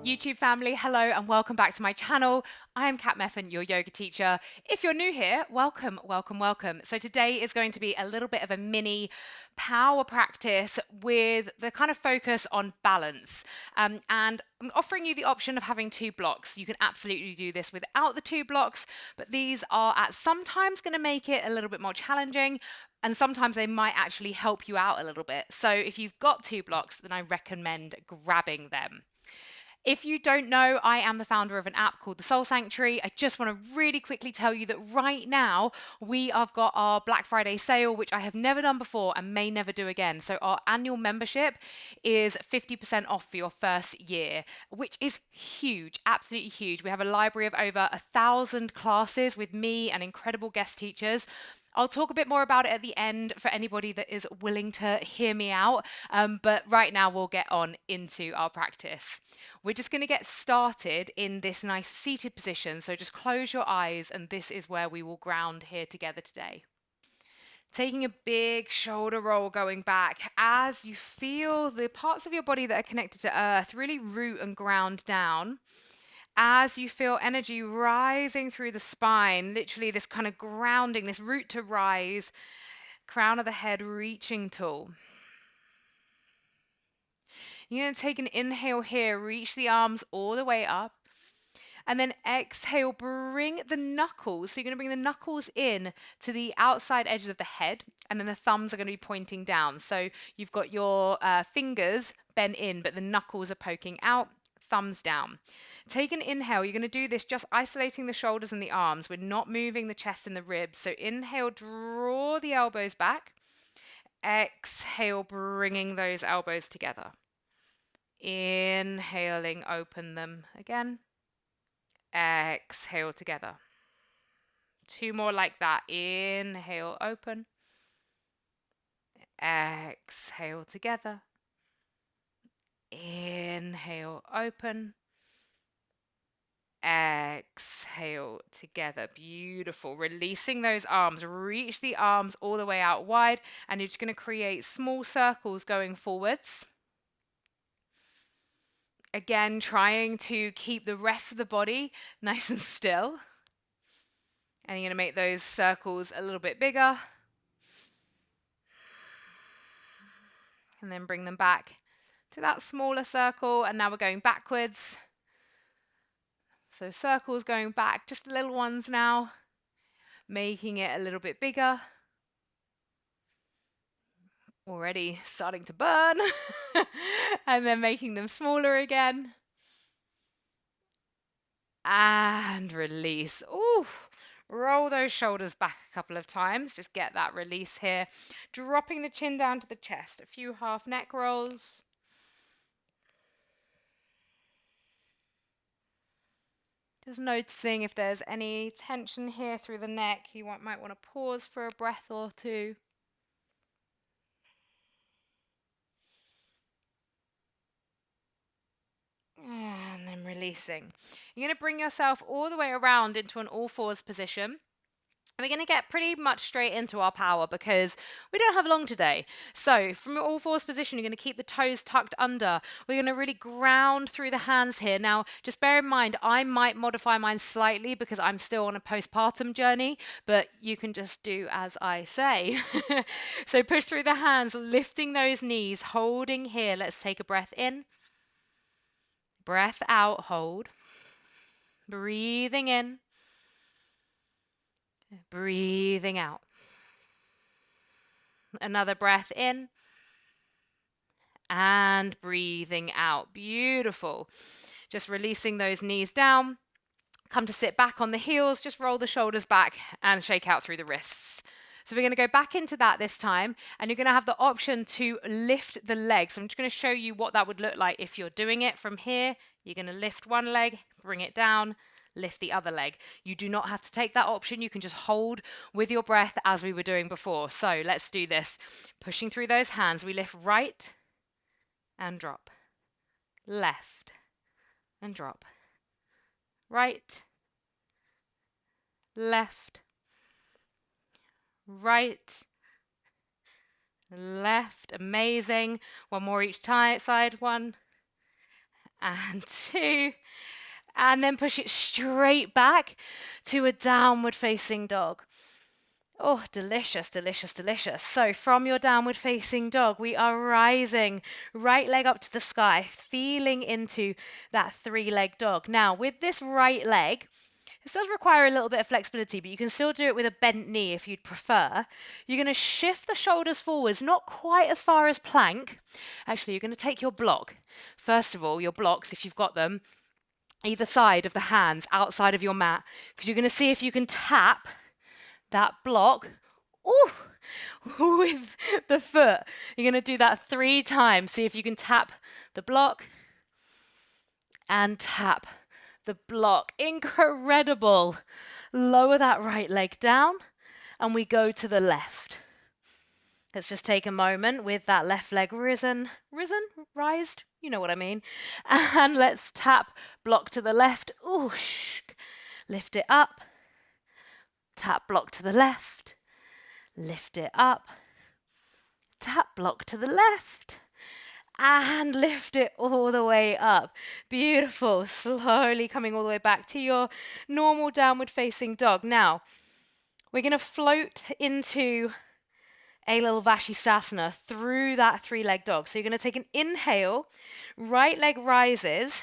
YouTube family, hello and welcome back to my channel. I am Cat Meffan, your yoga teacher. If you're new here, welcome, welcome, welcome. So today is going to be a little bit of a mini power practice with the kind of focus on balance. And I'm offering you the option of having 2 blocks. You can absolutely do this without the 2 blocks, but these are at sometimes going to make it a little bit more challenging, and sometimes they might actually help you out a little bit. So if you've got 2 blocks, then I recommend grabbing them. If you don't know, I am the founder of an app called the Soul Sanctuary. I just want to really quickly tell you that right now we have got our Black Friday sale, which I have never done before and may never do again. So our annual membership is 50% off for your first year, which is huge, absolutely huge. We have a library of over 1,000 classes with me and incredible guest teachers. I'll talk a bit more about it at the end for anybody that is willing to hear me out. But right now we'll get on into our practice. We're just going to get started in this nice seated position. So just close your eyes, and this is where we will ground here together today. Taking a big shoulder roll going back as you feel the parts of your body that are connected to earth really root and ground down. As you feel energy rising through the spine, literally this kind of grounding, this root to rise, crown of the head reaching tall. You're going to take an inhale here, reach the arms all the way up. And then exhale, bring the knuckles. So you're going to bring the knuckles in to the outside edges of the head, and then the thumbs are going to be pointing down. So you've got your fingers bent in, but the knuckles are poking out, thumbs down. Take an inhale. You're going to do this just isolating the shoulders and the arms. We're not moving the chest and the ribs. So inhale, draw the elbows back. Exhale, bringing those elbows together. Inhaling, open them again. Exhale together. 2 more like that. Inhale, open. Exhale together. Inhale, open. Exhale together. Beautiful. Releasing those arms. Reach the arms all the way out wide, and you're just going to create small circles going forwards. Again, trying to keep the rest of the body nice and still. And you're going to make those circles a little bit bigger. And then bring them back to that smaller circle. And now we're going backwards. So circles going back, just the little ones now. Making it a little bit bigger. Already starting to burn. And then making them smaller again. And release. Ooh. Roll those shoulders back a couple of times. Just get that release here. Dropping the chin down to the chest. A few half neck rolls. Just noticing if there's any tension here through the neck. You might want to pause for a breath or two. And then releasing. You're going to bring yourself all the way around into an all fours position. And we're going to get pretty much straight into our power because we don't have long today. So from your all fours position, you're going to keep the toes tucked under. We're going to really ground through the hands here. Now, just bear in mind, I might modify mine slightly because I'm still on a postpartum journey, but you can just do as I say. So push through the hands, lifting those knees, holding here. Let's take a breath in. Breath out, hold. Breathing in. Breathing out. Another breath in. And breathing out. Beautiful. Just releasing those knees down. Come to sit back on the heels. Just roll the shoulders back and shake out through the wrists. So we're going to go back into that this time, and you're going to have the option to lift the legs. I'm just going to show you what that would look like if you're doing it from here. You're going to lift one leg, bring it down, lift the other leg. You do not have to take that option. You can just hold with your breath as we were doing before. So let's do this. Pushing through those hands, we lift right and drop, left and drop, right, left, right, left, amazing. One more each side, 1 and 2. And then push it straight back to a downward facing dog. Oh, delicious, delicious, delicious. So from your downward facing dog, we are rising, right leg up to the sky, feeling into that 3-leg dog. Now, with this right leg, this does require a little bit of flexibility, but you can still do it with a bent knee if you'd prefer. You're going to shift the shoulders forwards, not quite as far as plank. Actually, you're going to take your block. First of all, your blocks, if you've got them, either side of the hands, outside of your mat, because you're going to see if you can tap that block with the foot. You're going to do that 3 times. See if you can tap the block and tap the block. Incredible. Lower that right leg down and we go to the left. Let's just take a moment with that left leg rised, you know what I mean. And let's tap block to the left. Lift it up. Tap block to the left. Lift it up. Tap block to the left. And lift it all the way up. Beautiful. Slowly coming all the way back to your normal downward facing dog. Now, we're going to float into a little vashistasana through that 3-leg dog. So you're going to take an inhale, right leg rises.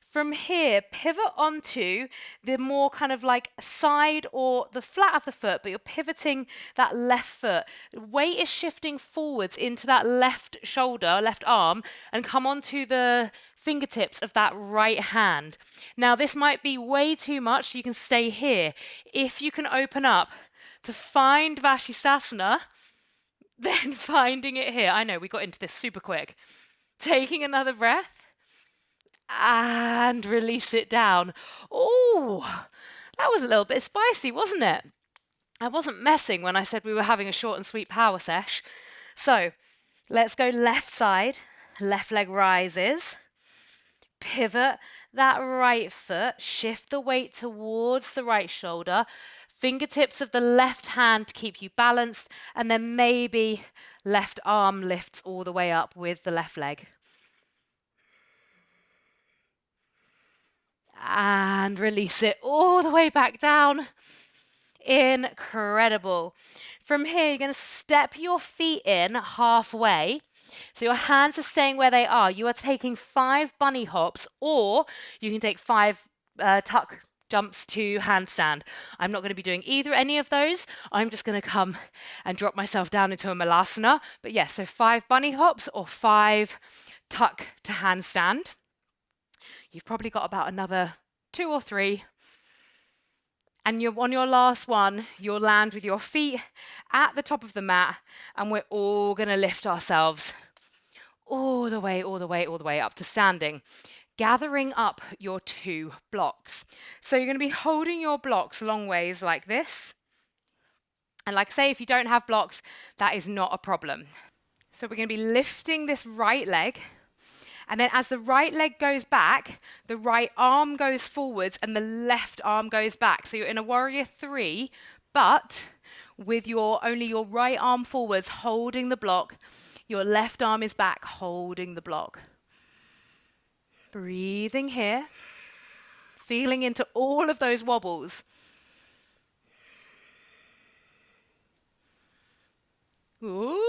From here, pivot onto the more kind of like side or the flat of the foot, but you're pivoting that left foot. Weight is shifting forwards into that left shoulder, left arm, and come onto the fingertips of that right hand. Now, this might be way too much, so you can stay here. If you can open up to find vashistasana, then finding it here. I know, we got into this super quick. Taking another breath. And release it down. Oh, that was a little bit spicy, wasn't it? I wasn't messing when I said we were having a short and sweet power sesh. So let's go left side. Left leg rises. Pivot that right foot. Shift the weight towards the right shoulder. Fingertips of the left hand to keep you balanced. And then maybe left arm lifts all the way up with the left leg. And release it all the way back down. Incredible. From here, you're going to step your feet in halfway. So your hands are staying where they are. You are taking 5 bunny hops, or you can take 5 tuck jumps to handstand. I'm not going to be doing any of those. I'm just going to come and drop myself down into a malasana. But yes, so 5 bunny hops or 5 tuck to handstand. You've probably got about another 2 or 3. And on your last one, you'll land with your feet at the top of the mat, and we're all going to lift ourselves all the way up to standing, gathering up your 2 blocks. So you're going to be holding your blocks long ways like this. And like I say, if you don't have blocks, that is not a problem. So we're going to be lifting this right leg. And then as the right leg goes back, the right arm goes forwards and the left arm goes back. So you're in a warrior 3, but with only your right arm forwards holding the block, your left arm is back holding the block. Breathing here, feeling into all of those wobbles. Ooh,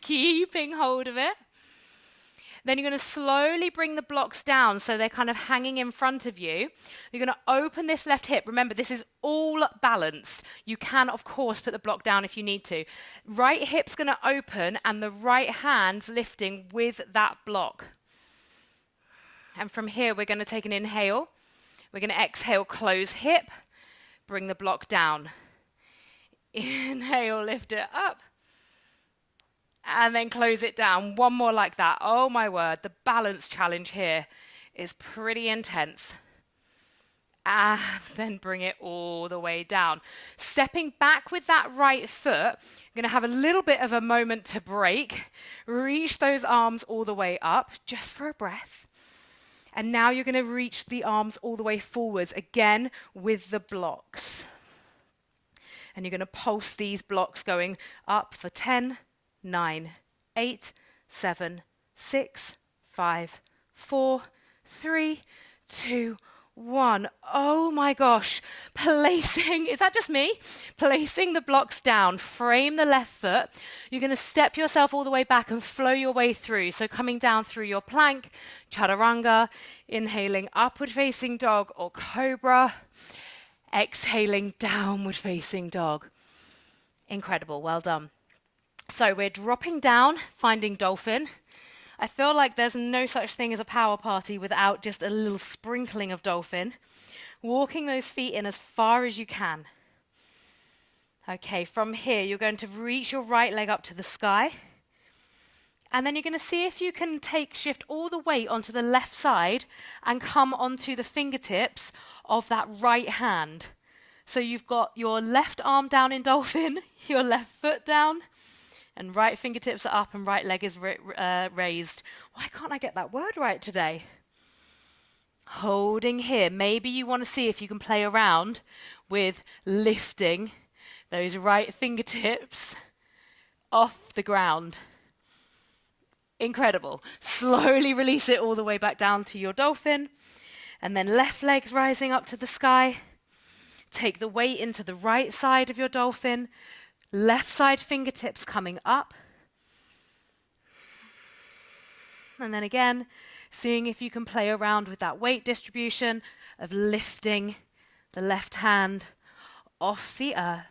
keeping hold of it. Then you're going to slowly bring the blocks down so they're kind of hanging in front of you. You're going to open this left hip. Remember, this is all balanced. You can, of course, put the block down if you need to. Right hip's going to open and the right hand's lifting with that block. And from here, we're going to take an inhale. We're going to exhale, close hip, bring the block down. Inhale, lift it up. And then close it down. One more like that. Oh my word, the balance challenge here is pretty intense. And then bring it all the way down. Stepping back with that right foot, you're going to have a little bit of a moment to break. Reach those arms all the way up, just for a breath. And now you're going to reach the arms all the way forwards, again with the blocks. And you're going to pulse these blocks going up for 10, 9, 8, 7, 6, 5, 4, 3, 2, 1. Oh my gosh. Placing, is that just me? Placing the blocks down, frame the left foot. You're going to step yourself all the way back and flow your way through. So coming down through your plank, chaturanga, inhaling upward facing dog or cobra, exhaling downward facing dog. Incredible, well done. So we're dropping down, finding dolphin. I feel like there's no such thing as a power party without just a little sprinkling of dolphin. Walking those feet in as far as you can. Okay, from here you're going to reach your right leg up to the sky. And then you're going to see if you can shift all the weight onto the left side and come onto the fingertips of that right hand. So you've got your left arm down in dolphin, your left foot down, and right fingertips are up and right leg is raised. Why can't I get that word right today? Holding here. Maybe you want to see if you can play around with lifting those right fingertips off the ground. Incredible. Slowly release it all the way back down to your dolphin. And then left leg's rising up to the sky. Take the weight into the right side of your dolphin. Left side fingertips coming up. And then again, seeing if you can play around with that weight distribution of lifting the left hand off the earth.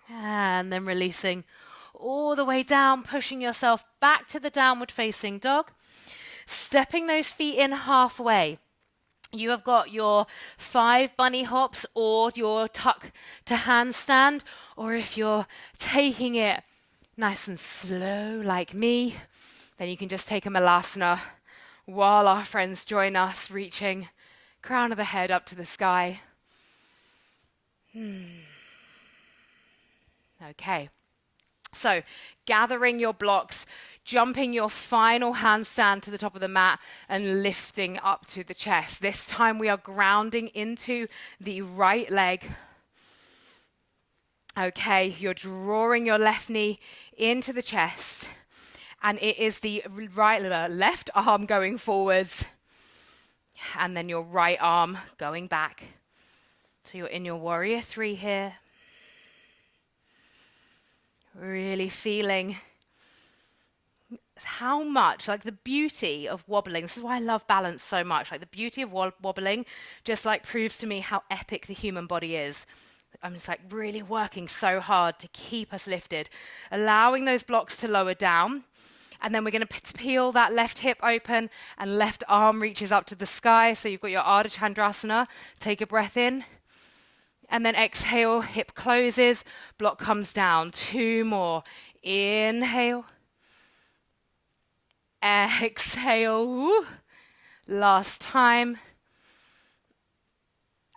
And then releasing all the way down, pushing yourself back to the downward facing dog. Stepping those feet in halfway. You have got your 5 bunny hops or your tuck to handstand, or if you're taking it nice and slow like me, then you can just take a malasana while our friends join us, reaching crown of the head up to the sky. Okay, so gathering your blocks, jumping your final handstand to the top of the mat and lifting up to the chest. This time we are grounding into the right leg. Okay, you're drawing your left knee into the chest, and it is the left arm going forwards, and then your right arm going back. So you're in your warrior 3 here. Really feeling how much, like the beauty of wobbling. This is why I love balance so much. Like the beauty of wobbling just like proves to me how epic the human body is. I'm just like really working so hard to keep us lifted, allowing those blocks to lower down. And then we're going to peel that left hip open and left arm reaches up to the sky. So you've got your Ardha Chandrasana. Take a breath in. And then exhale, hip closes, block comes down. 2 more. Inhale. Exhale. Woo. Last time.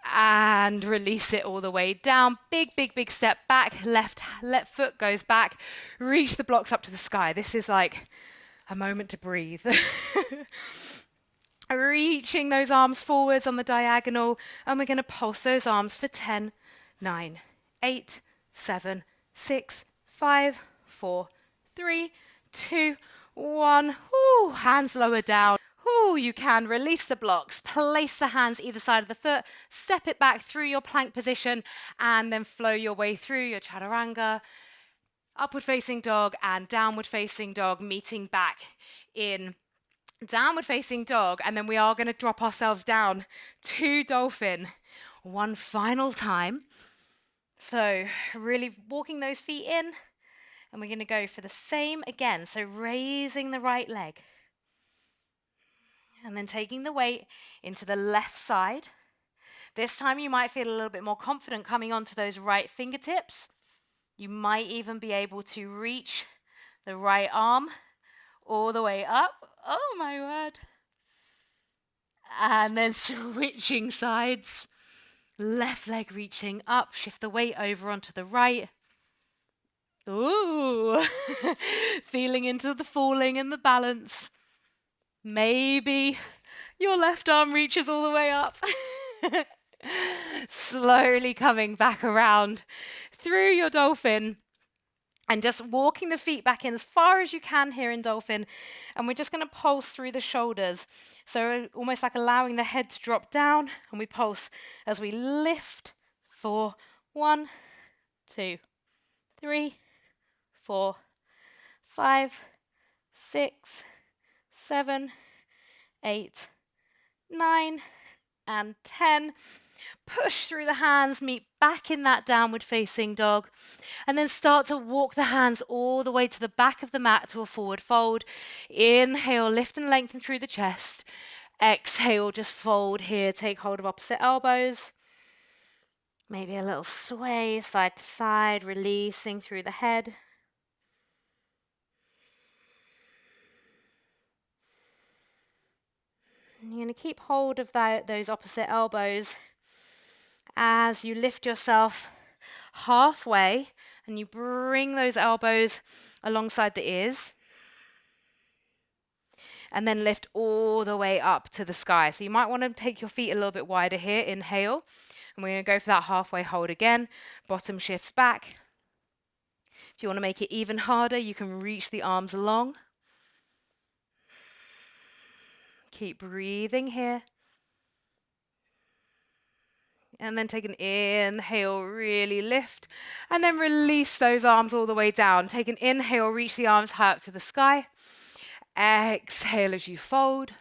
And release it all the way down. Big, big, big step back. Left foot goes back. Reach the blocks up to the sky. This is like a moment to breathe. Reaching those arms forwards on the diagonal, and we're going to pulse those arms for 10, 9, 8, 7, 6, 5, 4, 3, 2, 1. Ooh, hands lower down. Ooh, you can release the blocks, place the hands either side of the foot, step it back through your plank position, and then flow your way through your chaturanga, upward facing dog and downward facing dog, meeting back in downward facing dog, and then we are going to drop ourselves down to dolphin one final time. So really walking those feet in, and we're going to go for the same again. So raising the right leg and then taking the weight into the left side. This time you might feel a little bit more confident coming onto those right fingertips. You might even be able to reach the right arm all the way up. Oh my word. And then switching sides. Left leg reaching up. Shift the weight over onto the right. Ooh. Feeling into the falling and the balance. Maybe your left arm reaches all the way up. Slowly coming back around through your dolphin and just walking the feet back in as far as you can here in dolphin. And we're just going to pulse through the shoulders. So almost like allowing the head to drop down, and we pulse as we lift for 1, 2, 3, 4, 5, 6, 7, 8, 9, and 10. Push through the hands, meet back in that downward facing dog, and then start to walk the hands all the way to the back of the mat to a forward fold. Inhale, lift and lengthen through the chest. Exhale, just fold here, take hold of opposite elbows. Maybe a little sway side to side, releasing through the head. You're going to keep hold of those opposite elbows as you lift yourself halfway and you bring those elbows alongside the ears and then lift all the way up to the sky. So you might want to take your feet a little bit wider here. Inhale, and we're going to go for that halfway hold again. Bottom shifts back. If you want to make it even harder, you can reach the arms along. Keep breathing here. And then take an inhale, really lift. And then release those arms all the way down. Take an inhale, reach the arms high up to the sky. Exhale as you fold.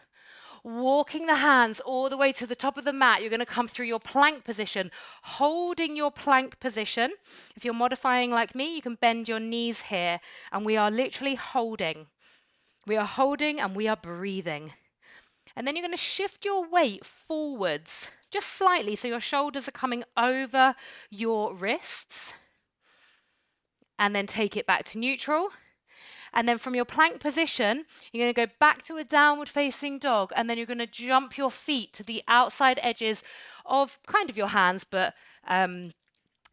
Walking the hands all the way to the top of the mat. You're going to come through your plank position, holding your plank position. If you're modifying like me, you can bend your knees here. And we are literally holding. We are holding and we are breathing. And then you're going to shift your weight forwards, just slightly, so your shoulders are coming over your wrists. And then take it back to neutral. And then from your plank position, you're going to go back to a downward facing dog, and then you're going to jump your feet to the outside edges of kind of your hands, but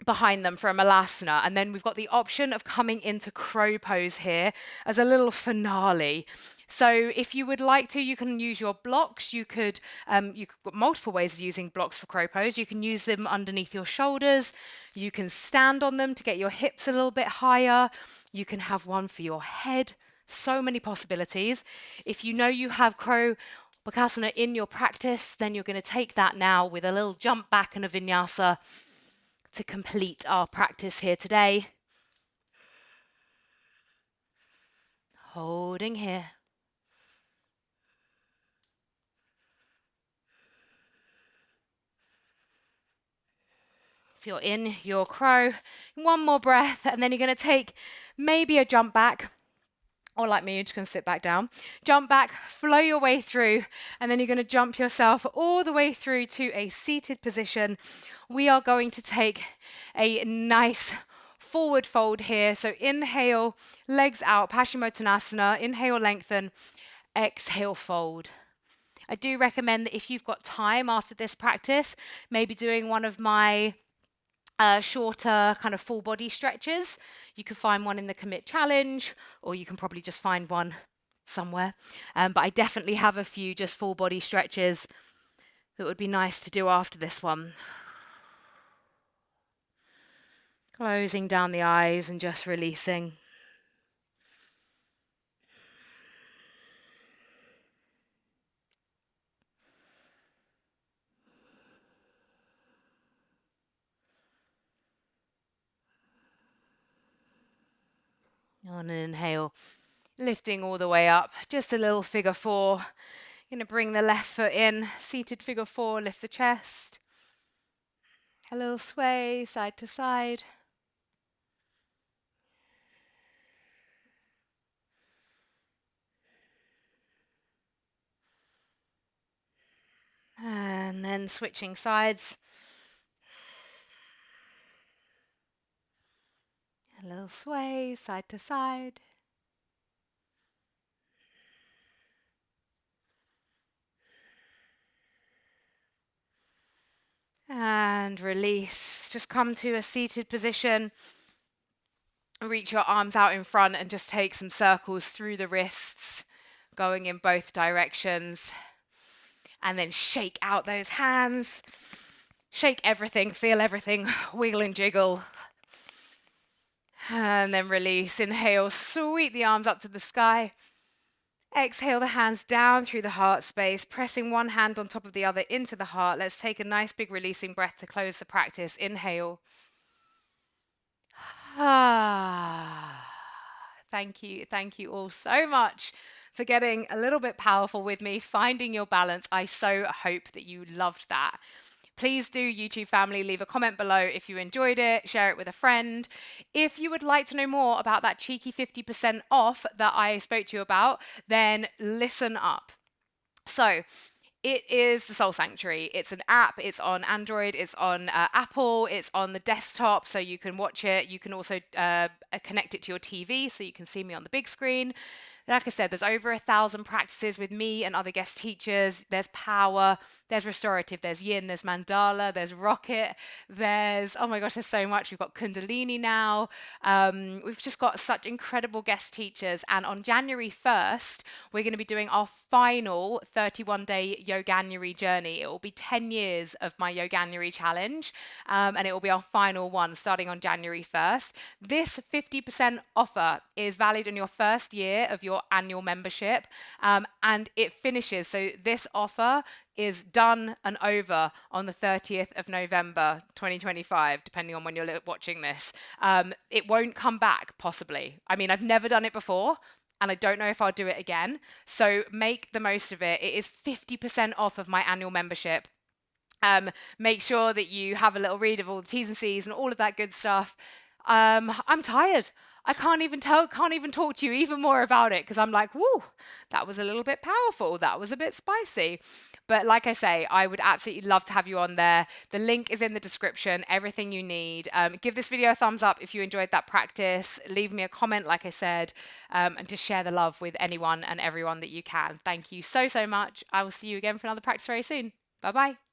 behind them for a malasana. And then we've got the option of coming into crow pose here as a little finale. So if you would like to, you can use your blocks. You've got multiple ways of using blocks for crow pose. You can use them underneath your shoulders. You can stand on them to get your hips a little bit higher. You can have one for your head. So many possibilities. If you know you have crow bakasana in your practice, then you're going to take that now with a little jump back and a vinyasa to complete our practice here today. Holding here. If you're in your crow, one more breath, and then you're going to take maybe a jump back, or like me, you're just going to sit back down. Jump back, flow your way through, and then you're going to jump yourself all the way through to a seated position. We are going to take a nice forward fold here. So inhale, legs out, Paschimottanasana. Inhale, lengthen. Exhale, fold. I do recommend that if you've got time after this practice, maybe doing one of my shorter kind of full body stretches. You can find one in the Commit Challenge, or you can probably just find one somewhere. But I definitely have a few just full body stretches that would be nice to do after this one. Closing down the eyes and just releasing. On an inhale, lifting all the way up, just a little figure four. Going to bring the left foot in, seated figure four, lift the chest. A little sway side to side. And then switching sides. A little sway side to side. And release. Just come to a seated position. Reach your arms out in front and just take some circles through the wrists, going in both directions. And then shake out those hands. Shake everything, feel everything, wiggle and jiggle. And then release. Inhale, sweep the arms up to the sky. Exhale the hands down through the heart space, pressing one hand on top of the other into the heart. Let's take a nice big releasing breath to close the practice. Inhale. Thank you. Thank you all so much for getting a little bit powerful with me, finding your balance. I so hope that you loved that. Please do, YouTube family, leave a comment below if you enjoyed it, share it with a friend. If you would like to know more about that cheeky 50% off that I spoke to you about, then listen up. So, it is the Soul Sanctuary. It's an app. It's on Android. It's on Apple. It's on the desktop, so you can watch it. You can also connect it to your TV, so you can see me on the big screen. Like I said, there's over 1,000 practices with me and other guest teachers. There's power, there's restorative, there's yin, there's mandala, there's rocket, there's, oh my gosh, there's so much. We've got Kundalini now. We've just got such incredible guest teachers. And on January 1st, we're going to be doing our final 31-day Yoganuary journey. It will be 10 years of my Yoganuary challenge, and it will be our final one starting on January 1st. This 50% offer is valid in your first year of your annual membership, and it finishes. So this offer is done and over on the 30th of November 2025, depending on when you're watching this. It won't come back, possibly. I mean, I've never done it before, and I don't know if I'll do it again. So make the most of it. It is 50% off of my annual membership. Make sure that you have a little read of all the T's and C's and all of that good stuff. I'm tired. I can't even talk to you even more about it because I'm like, whoo, that was a little bit powerful. That was a bit spicy. But like I say, I would absolutely love to have you on there. The link is in the description, everything you need. Give this video a thumbs up if you enjoyed that practice. Leave me a comment, like I said, and just share the love with anyone and everyone that you can. Thank you so, so much. I will see you again for another practice very soon. Bye-bye.